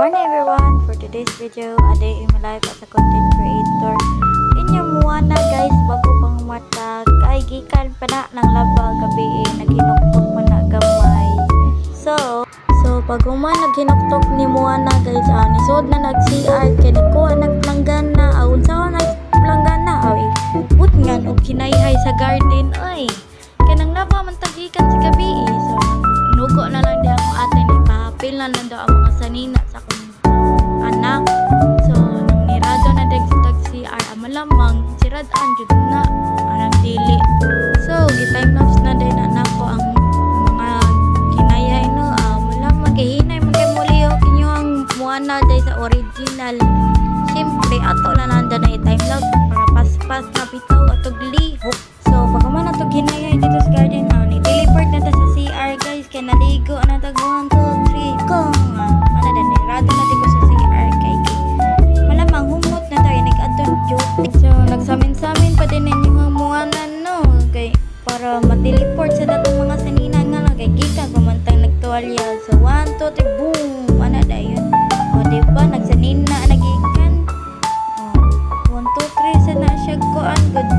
morning everyone! For today's video, a day in my life as a content creator. Inyong muwana guys, bago pang mata, kay gikan pa na ng laba gabi, naghinuktok pa na gamay. So pag uma naghinuktok ni muwana guys, nisod na nag-CR, kaya nikuha nagplanggana, awon sa ako nagplanggana, but nga, o kinayhay sa garden, ay, kaya nang laba man tagikan sa gabi, so nugo na lang di ako atin, ipahapil na lang daw ang mga sanina sa akong anak. So nang nirado na tag-CR, malamang siradaan jud na arang dili. So gi-time lapse na din na nako ang mga kinayay no, malamang gihinay man kay muliho kinyo ang muana day sa original. Siyempre ato na nanda na i-time lapse para paspas na bitaw atog lihok. So pag man atog hinayay dito sa garden, ni-teleport na ta sa CR guys, kay naligo na tag 1, 2, 3 kong ana din nirado na dito sa CR kay malamang humot na tayo nag-adult joke. So nagsamin-samin pa din ninyo mga muanan no, kay para ma-teleport sa datong mga sanina nga lang kay gikan kumantang nagtuwalya. So 1, 2, 3 boom ana dayon, o diba nagsanina nagikan, 1, 2, 3 sa na siya kuan good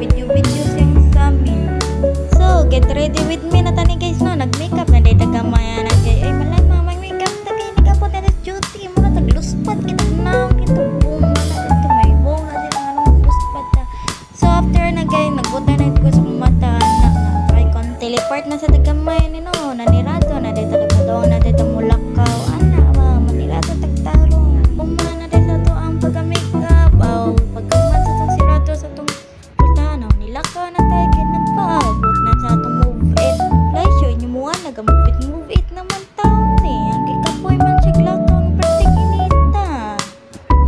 video siyang samin. So get ready with me na tani guys no, nag-makeup na day tagamaya na kay ay malay mamay makeup ta kay nagapot na sa duty mo na tagluspat kita na kito boom na ito may boom na sila anong luspat ta. So after na guys nagbuta na ko sa mata na kay kon teleport na sa tagamay ni no, nanirado na day tagadaw na day mulakaw ana manirado tagtarong boom na day sa to ang pagka-makeup aw pagkaman sa tong sirado sa tong putanaw nilakaw na tayo kay nagpaabot na sa itong move it. Guys, yun yung mga nag-move it naman taon eh. Ang kikapoy man siya glako ang perting inita.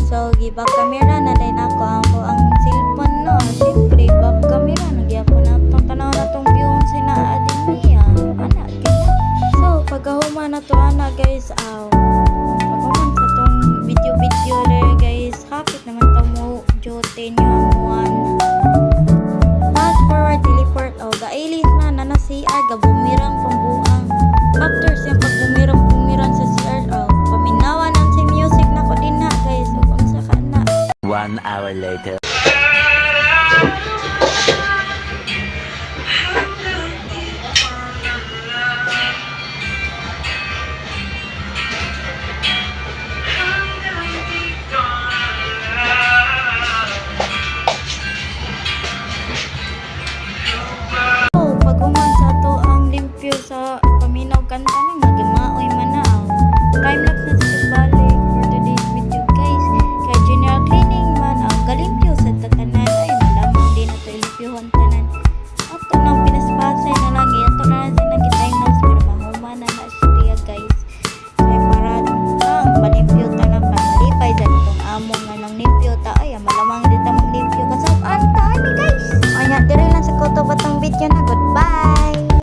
So, give-up camera na din ako ang cellphone no. Siyempre, back camera. Nagyapo na itong tanaw na itong view sa naadin niya. Ana, gina. So, pagkahuma na to ana guys, pagkaman sa itong video there guys, kapit naman ito mo jote nyo ang one. Fast forward, teleport, gailis na na CR, gabumirang pambuang. After siyang pagbumirang sa CR, paminawan ang si music na ko din na guys, kung saka na. 1 hour later.